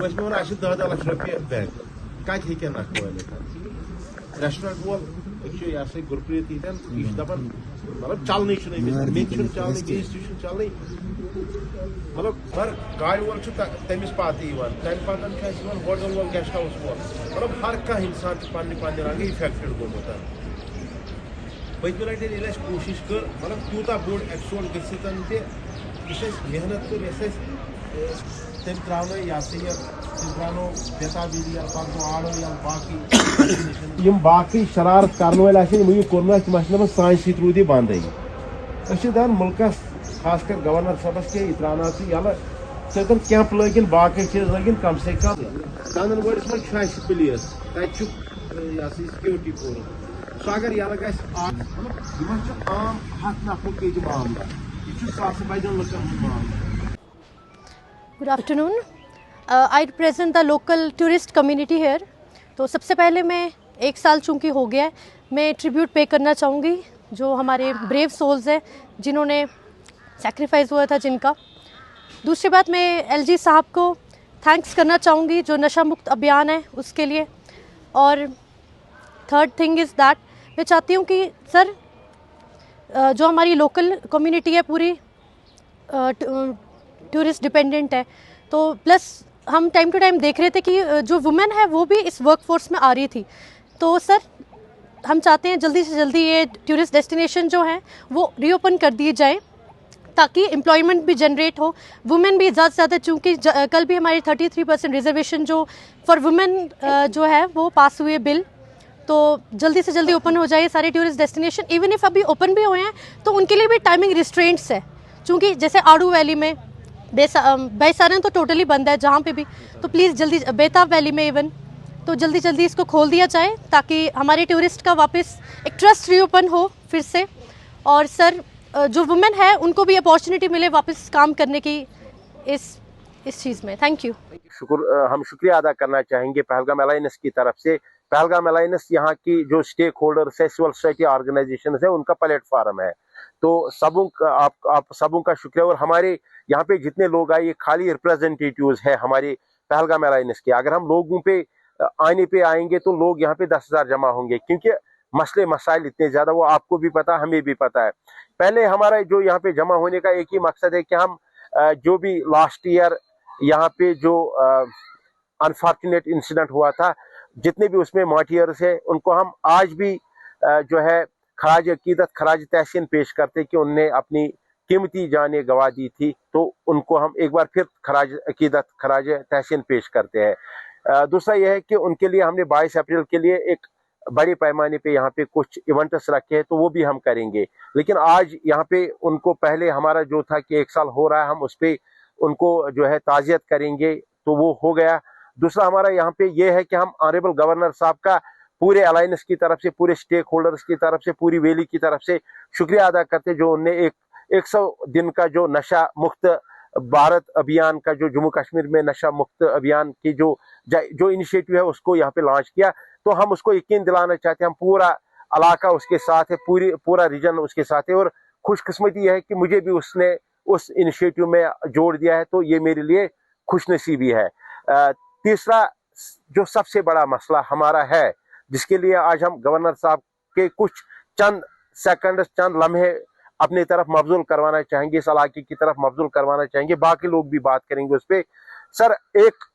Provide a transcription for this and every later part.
बस में 10-10 लाख रुपये बैंक कत हे नखवालित रेस्टोरेंट वोल यह सा गुरप्रीत यह दपान मतलब चलन मे चलन बेस चलन मतलब हर गाड़ वोल तमिस पात तम पे होटल वोल गेस्ट हाउस वोल मतलब हर कह इंसान पे रंग इफेक्टेड गोमुत पत्म लटि कोशिश कर मतलब तूता बोड़ एक्सपोर्ट गसित मेहनत कर तम त्रो यह सा त्रो बेताबीरी पगो आड़ो या बाकी शरारत कर कोर्न सान सत रूद यह बंद दान मुल्कस खासकर गवर्नर सबस के इतराना यल सतन कैंप लगिन बाकी चीज लगिन कम से कम कंदनवड़स मज प्लेस तक सिक्योरिटी पूर सो अगर यल ग आम हथ नफर के मामला यह सास बदन लुकन मामला. Good afternoon. I represent the local tourist community here. तो सबसे पहले मैं 1 साल चूँकि हो गया है, मैं ट्रिब्यूट पे करना चाहूँगी जो हमारे ब्रेव सोल्स हैं जिन्होंने सैक्रिफाइस हुआ था जिनका. दूसरी बात मैं एलजी साहब को थैंक्स करना चाहूँगी जो नशा मुक्त अभियान है उसके लिए. और थर्ड थिंग इज़ दैट मैं चाहती हूँ कि सर जो हमारी लोकल कम्युनिटी है पूरी टूरिस्ट डिपेंडेंट है, तो प्लस हम टाइम टू टाइम देख रहे थे कि जो वुमेन है वो भी इस वर्कफोर्स में आ रही थी. तो सर हम चाहते हैं जल्दी से जल्दी ये टूरिस्ट डेस्टिनेशन जो है वो रीओपन कर दिए जाए ताकि एम्प्लॉयमेंट भी जनरेट हो, वुमेन भी ज़्यादा से ज़्यादा, चूँकि कल भी हमारी 33% रिजर्वेशन जो फॉर वुमेन जो है वो पास हुए बिल, तो जल्दी से जल्दी ओपन हो जाए सारे टूरिस्ट डेस्टिनेशन. इवन इफ़ अभी ओपन भी हुए हैं तो उनके लिए भी टाइमिंग रिस्ट्रेंट्स है, चूँकि जैसे आड़ू वैली में बैसारन तो टोटली बंद है जहाँ पे भी, तो प्लीज़ जल्दी बेताब वैली में इवन तो जल्दी जल्दी इसको खोल दिया जाए ताकि हमारे टूरिस्ट का वापस एक ट्रस्ट रीओपन हो फिर से. और सर जो वुमेन है उनको भी अपॉर्चुनिटी मिले वापस काम करने की इस चीज़ में. Thank you. हम शुक्रिया अदा करना चाहेंगे पहलगाम अलायंस की तरफ से. पहलगाम अलायंस यहाँ की जो स्टेक होल्डर्स है, सिविल सोसाइटी ऑर्गेनाइजेशन है, उनका प्लेटफार्म है. तो सबों का आप सबों का शुक्रिया. और हमारे यहाँ पे जितने लोग आए ये खाली रिप्रेजेंटेटिव्स है हमारे पहलगाम अलायंस के. अगर हम लोगों पे आने पे आएंगे तो लोग यहाँ पे 10,000 जमा होंगे क्योंकि मसले मसाइल इतने ज़्यादा वो आपको भी पता हमें भी पता है. पहले हमारा जो यहाँ पे जमा होने का एक ही मकसद है कि हम जो भी लास्ट ईयर यहाँ पे जो अनफॉर्चुनेट इंसिडेंट हुआ था, जितने भी उसमें मार्टियर्स है उनको हम आज भी जो है खराज अकीदत खराज तहसीन पेश करते कि उनने अपनी कीमती जानें गवा दी थी, तो उनको हम एक बार फिर खराज अकीदत खराज तहसीन पेश करते हैं. दूसरा यह है कि उनके लिए हमने 22 अप्रैल के लिए एक बड़े पैमाने पे यहाँ पे कुछ इवेंट्स रखे हैं, तो वो भी हम करेंगे. लेकिन आज यहाँ पे उनको पहले हमारा जो था कि 1 साल हो रहा है, हम उस पर उनको जो है ताज़ियत करेंगे, तो वो हो गया. दूसरा हमारा यहाँ पे ये है कि हम ऑनरेबल गवर्नर साहब का पूरे अलायंस की तरफ से, पूरे स्टेक होल्डर्स की तरफ से, पूरी वैली की तरफ से शुक्रिया अदा करते जो उनने 100 दिन का जो नशा मुक्त भारत अभियान का, जो जम्मू कश्मीर में नशा मुक्त अभियान की जो इनिशिएटिव है उसको यहाँ पे लॉन्च किया. तो हम उसको यकीन दिलाना चाहते हैं, हम पूरा इलाका उसके साथ है, पूरा रीजन उसके साथ है. और खुशकिस्मती यह है कि मुझे भी उसने उस इनिशिएटिव में जोड़ दिया है, तो ये मेरे लिए खुशनसीबी है. तीसरा जो सबसे बड़ा मसला हमारा है, जिसके लिए आज हम गवर्नर साहब के कुछ चंद सेकंड, चंद लम्हे अपनी तरफ मबजूल करवाना चाहेंगे, इस इलाके की तरफ मबजूल करवाना चाहेंगे. बाकी लोग भी बात करेंगे उस पर. सर 1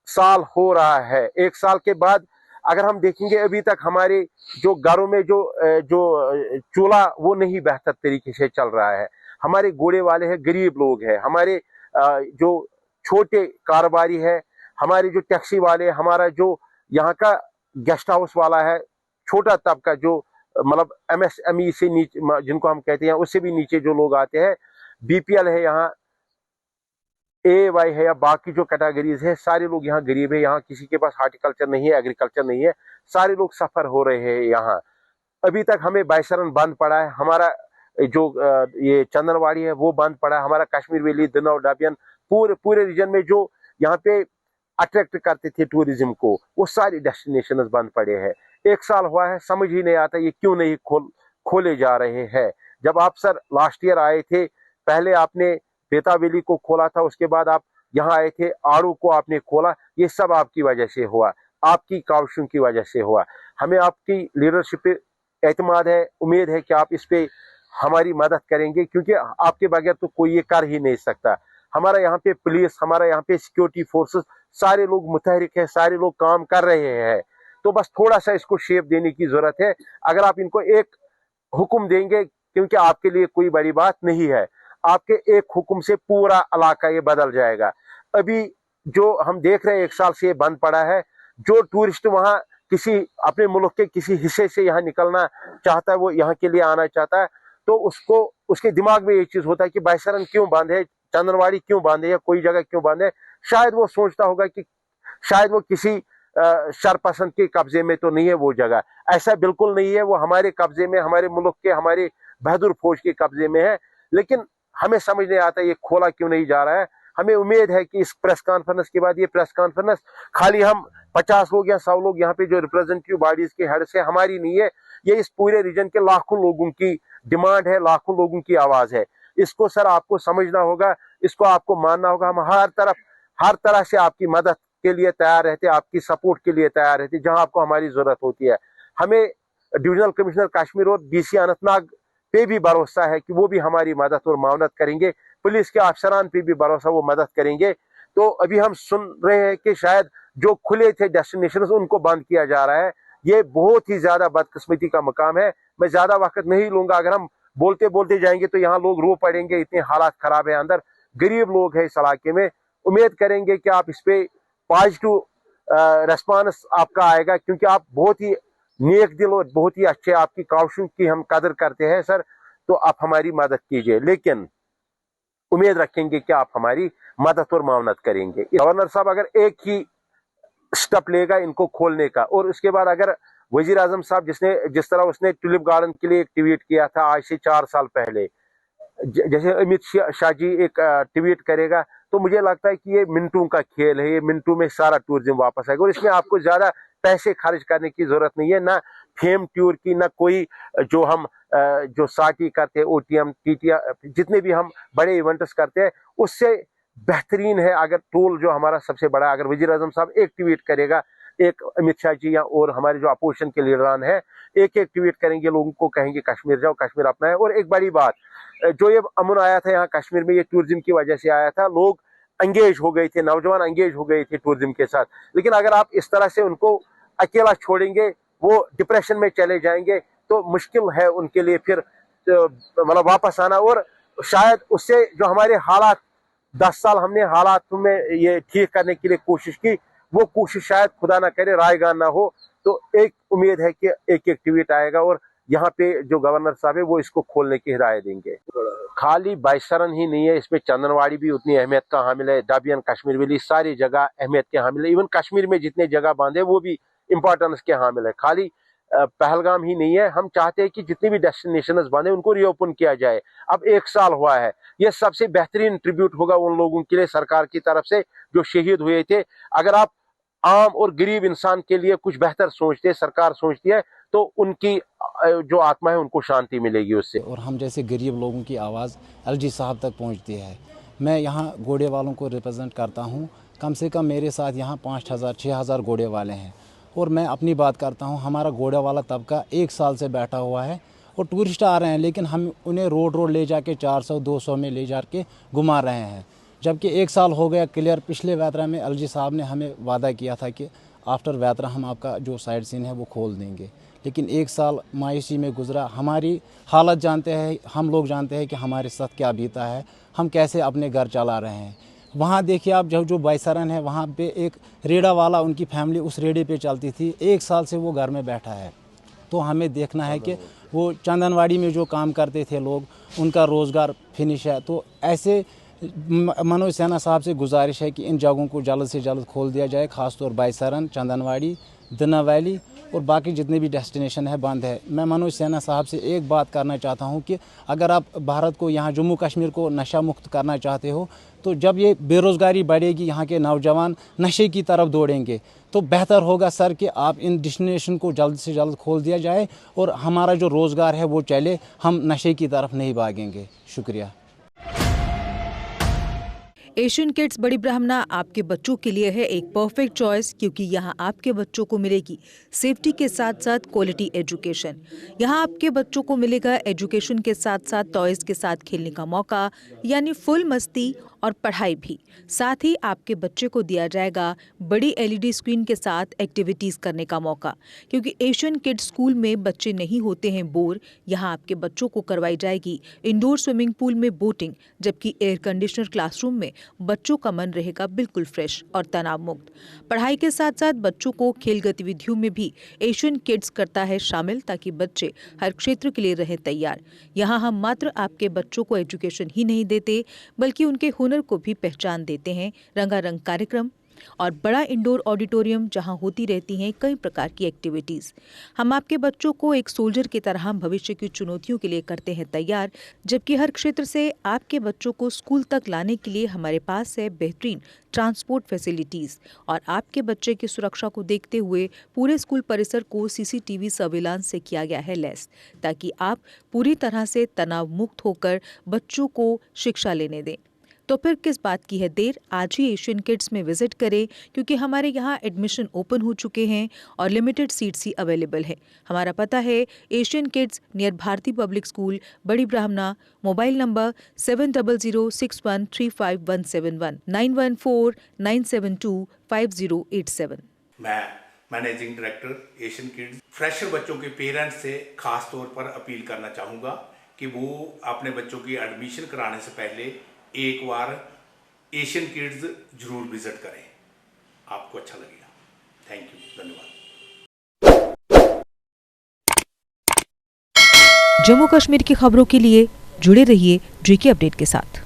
साल हो रहा है, 1 साल के बाद अगर हम देखेंगे अभी तक हमारे जो घरों में जो चूल्हा वो नहीं बेहतर तरीके से चल रहा है. हमारे घोड़े वाले हैं, गरीब लोग हैं, हमारे जो छोटे कारोबारी है, हमारे जो टैक्सी वाले, हमारा जो यहाँ का गेस्ट हाउस वाला है, छोटा तबका जो मतलब MSME से नीचे जिनको हम कहते हैं, उससे भी नीचे जो लोग आते हैं, BPL है, यहाँ AY है या बाकी जो कैटेगरीज है, सारे लोग यहाँ गरीब है. यहाँ किसी के पास हार्टिकल्चर नहीं है, एग्रीकल्चर नहीं है, सारे लोग सफर हो रहे हैं. यहाँ अभी तक हमें बैसरन बंद पड़ा है, हमारा जो ये चंदनवाड़ी है वो बंद पड़ा है, हमारा कश्मीर वैली, दिनौ, डाबियन, पूरे रीजन में जो यहाँ पे अट्रैक्ट करते थे टूरिज्म को, वो सारी डेस्टिनेशन बंद पड़े हैं. 1 साल हुआ है, समझ ही नहीं आता ये क्यों नहीं खोले जा रहे हैं. जब आप सर लास्ट ईयर आए थे, पहले आपने बेता वैली को खोला था, उसके बाद आप यहाँ आए थे, आड़ू को आपने खोला, ये सब आपकी वजह से हुआ, आपकी काविशों की वजह से हुआ। हमें आपकी लीडरशिप पे एतमाद है, उम्मीद है कि आप इस पे हमारी मदद करेंगे, क्योंकि आपके बगैर तो कोई ये कर ही नहीं सकता। हमारा यहाँ पे पुलिस, हमारा यहाँ पे सिक्योरिटी फोर्सेस, सारे लोग मुतहरिक है, सारे लोग काम कर रहे हैं। तो बस थोड़ा सा इसको शेप देने की जरूरत है। अगर आप इनको एक हुक्म देंगे, क्योंकि आपके लिए कोई बड़ी बात नहीं है, आपके एक हुक्म से पूरा इलाका ये बदल जाएगा। अभी जो हम देख रहे हैं 1 साल से ये बंद पड़ा है, जो टूरिस्ट वहां किसी अपने मुल्क के किसी हिस्से से यहाँ निकलना चाहता है, वो यहाँ के लिए आना चाहता है, तो उसको उसके दिमाग में ये चीज होता है कि बाईसरन क्यों बंद है, चंदनवाड़ी क्यों बंद है, या कोई जगह क्यों बंद है। शायद वो सोचता होगा कि शायद वो किसी शरपसंद के कब्जे में तो नहीं है वो जगह। ऐसा बिल्कुल नहीं है, वो हमारे कब्जे में, हमारे मुल्क के, हमारे बहादुर फौज के कब्जे में है। लेकिन हमें समझ नहीं आता ये खोला क्यों नहीं जा रहा है। हमें उम्मीद है कि इस प्रेस कॉन्फ्रेंस के बाद, ये प्रेस कॉन्फ्रेंस खाली हम 50 लोग या 100 लोग यहाँ पे जो रिप्रेजेंटेटिव बॉडीज के हेड से हमारी नहीं है, ये इस पूरे रीजन के लाखों लोगों की डिमांड है, लाखों लोगों की आवाज है। इसको सर आपको समझना होगा, इसको आपको मानना होगा। हम हर तरह से आपकी मदद के लिए तैयार रहते, आपकी सपोर्ट के लिए तैयार रहते, जहां आपको हमारी जरूरत होती है। हमें डिविजनल कमिश्नर कश्मीर और डीसी अनंतनाग पे भी भरोसा है कि वो भी हमारी मदद और मावनत करेंगे। पुलिस के अफसरान पे भी भरोसा, वो मदद करेंगे। तो अभी हम सुन रहे हैं कि शायद जो खुले थे डेस्टिनेशन उनको बंद किया जा रहा है। ये बहुत ही ज्यादा बदकिस्मती का मकाम है। मैं ज्यादा वक्त नहीं लूंगा, अगर हम बोलते बोलते जाएंगे तो यहाँ लोग रो पड़ेंगे, इतने हालात खराब है अंदर, गरीब लोग हैं इस इलाके में। उम्मीद करेंगे कि आप इस पे पॉजिटिव रेस्पॉन्स आपका आएगा, क्योंकि आप बहुत ही नेक दिल और बहुत ही अच्छे, आपकी काविशों की हम कदर करते हैं सर। तो आप हमारी मदद कीजिए, लेकिन उम्मीद रखेंगे कि आप हमारी मदद और मावनत करेंगे। गवर्नर साहब अगर एक ही स्टेप लेगा इनको खोलने का, और उसके बाद अगर वजीर आजम साहब जिस तरह उसने ट्यूलिप गार्डन के लिए एक ट्वीट किया था आज से 4 साल पहले, जैसे अमित शाह जी एक ट्वीट करेगा, तो मुझे लगता है कि ये मिनटों का खेल है, ये मिनटों में सारा टूरिज्म वापस आएगा। और इसमें आपको ज्यादा पैसे खर्च करने की जरूरत नहीं है, ना फेम टूर की, ना कोई जो हम जो साटी करते हैं, ओटीएम टीटीआ, जितने भी हम बड़े इवेंट्स करते हैं, उससे बेहतरीन है अगर टूल जो हमारा सबसे बड़ा, अगर वजीर आजम साहब एक ट्वीट करेगा, एक अमित शाह जी या और हमारे जो अपोजिशन के लीडरान है एक ट्वीट करेंगे, लोगों को कहेंगे कश्मीर जाओ, कश्मीर अपना है। और एक बड़ी बात, जो ये अमन आया था यहाँ कश्मीर में, ये टूरिज्म की वजह से आया था। लोग एंगेज हो गए थे, नौजवान एंगेज हो गए थे टूरिज्म के साथ। लेकिन अगर आप इस तरह से उनको अकेला छोड़ेंगे, वो डिप्रेशन में चले जाएंगे, तो मुश्किल है उनके लिए फिर मतलब वापस आना। और शायद उससे जो हमारे हालात 10 साल हमने हालात में ये ठीक करने के लिए कोशिश की, वो कोशिश शायद खुदा ना करे रायगान ना हो। तो एक उम्मीद है कि एक ट्वीट आएगा और यहाँ पे जो गवर्नर साहब है वो इसको खोलने की हिदायत देंगे। खाली बाईसरन ही नहीं है, इसमें चंदनवाड़ी भी उतनी अहमियत का हामिल है, डाबियन, कश्मीर वैली, सारी जगह अहमियत के हामिल है। इवन कश्मीर में जितने जगह बांधे वो भी इंपॉर्टेंस के हामिल है। खाली पहलगाम ही नहीं है, हम चाहते हैं कि जितनी भी डेस्टिनेशंस बंद है उनको रीओपन किया जाए। अब 1 साल हुआ है, ये सबसे बेहतरीन ट्रिब्यूट होगा उन लोगों के लिए सरकार की तरफ से जो शहीद हुए थे। अगर आप आम और गरीब इंसान के लिए कुछ बेहतर सोचते, सरकार सोचती है, तो उनकी जो आत्मा है उनको शांति मिलेगी उससे। और हम जैसे गरीब लोगों की आवाज़ एलजी साहब तक पहुंचती है। मैं यहाँ घोड़े वालों को रिप्रेजेंट करता हूँ। कम से कम मेरे साथ यहाँ 5000-6000 घोड़े वाले हैं। और मैं अपनी बात करता हूँ, हमारा घोड़ा वाला तबका 1 साल से बैठा हुआ है और टूरिस्ट आ रहे हैं, लेकिन हम उन्हें रोड ले जाके 400-200 में ले जा के घुमा रहे हैं। जबकि 1 साल हो गया क्लियर। पिछले यात्रा में एलजी साहब ने हमें वादा किया था कि आफ्टर यात्रा हम आपका जो साइड सीन है वो खोल देंगे, लेकिन 1 साल मायूसी में गुजरा। हमारी हालत जानते हैं, हम लोग जानते हैं कि हमारे साथ क्या बीता है, हम कैसे अपने घर चला रहे हैं। वहाँ देखिए आप, जो बाईसरन है वहाँ पे एक रेड़ा वाला, उनकी फैमिली उस रेड़े पे चलती थी, 1 साल से वो घर में बैठा है। तो हमें देखना है कि वो चंदनवाड़ी में जो काम करते थे लोग, उनका रोज़गार फिनिश है। तो ऐसे मनोज सिन्हा साहब से गुजारिश है कि इन जगहों को जल्द से जल्द खोल दिया जाए, ख़ासतौर बाईसरन, चंदनवाड़ी, दिना वैली और बाकी जितने भी डेस्टिनेशन है बंद है। मैं मनोज सिन्हा साहब से एक बात करना चाहता हूं कि अगर आप भारत को, यहाँ जम्मू कश्मीर को नशा मुक्त करना चाहते हो, तो जब ये बेरोज़गारी बढ़ेगी, यहाँ के नौजवान नशे की तरफ दौड़ेंगे, तो बेहतर होगा सर कि आप इन डेस्टिनेशन को जल्द से जल्द खोल दिया जाए और हमारा जो रोज़गार है वो चले, हम नशे की तरफ नहीं भागेंगे। शुक्रिया। एशियन किड्स बड़ी ब्राह्मणा आपके बच्चों के लिए है एक परफेक्ट चॉइस, क्योंकि यहाँ आपके बच्चों को मिलेगी सेफ्टी के साथ साथ क्वालिटी एजुकेशन। यहाँ आपके बच्चों को मिलेगा एजुकेशन के साथ साथ टॉयज के साथ खेलने का मौका, यानी फुल मस्ती और पढ़ाई भी। साथ ही आपके बच्चे को दिया जाएगा बड़ी एलईडी स्क्रीन के साथ एक्टिविटीज़ करने का मौका, क्योंकि एशियन किड्स स्कूल में बच्चे नहीं होते हैं बोर। यहाँ आपके बच्चों को करवाई जाएगी इंडोर स्विमिंग पूल में बोटिंग, जबकि एयर कंडीशनर क्लासरूम में बच्चों का मन रहेगा बिल्कुल फ्रेश और तनाव मुक्त। पढ़ाई के साथ साथ बच्चों को खेल गतिविधियों में भी एशियन किड्स करता है शामिल, ताकि बच्चे हर क्षेत्र के लिए रहें तैयार। यहाँ हम मात्र आपके बच्चों को एजुकेशन ही नहीं देते, बल्कि उनके हुनर को भी पहचान देते हैं। रंगारंग कार्यक्रम और बड़ा इंडोर ऑडिटोरियम जहां होती रहती हैं कई प्रकार की एक्टिविटीज़। हम आपके बच्चों को एक सोल्जर की तरह भविष्य की चुनौतियों के लिए करते हैं तैयार, जबकि हर क्षेत्र से आपके बच्चों को स्कूल तक लाने के लिए हमारे पास है बेहतरीन ट्रांसपोर्ट फैसिलिटीज़। और आपके बच्चे की सुरक्षा को देखते हुए पूरे स्कूल परिसर को सीसीटीवी सर्विलांस से किया गया है लैस, ताकि आप पूरी तरह से तनाव मुक्त होकर बच्चों को शिक्षा लेने दें। तो फिर किस बात की है देर, आज ही एशियन किड्स में विजिट करें, क्योंकि हमारे यहाँ एडमिशन ओपन हो चुके हैं और लिमिटेड सीट्स ही अवेलेबल है। हमारा पता है Asian kids near Bharati public school, Bari Brahmana. Mobile number 7006135171 9149725087। मैं managing director Asian kids fresher बच्चों के पेरेंट्स से खास तौर पर अपील करना चाहूँगा कि वो अपने बच्चों की एडमिशन कराने से पहले एक बार एशियन किड्स जरूर विजिट करें, आपको अच्छा लगेगा। थैंक यू, धन्यवाद। जम्मू कश्मीर की खबरों के लिए जुड़े रहिए जीके अपडेट के साथ।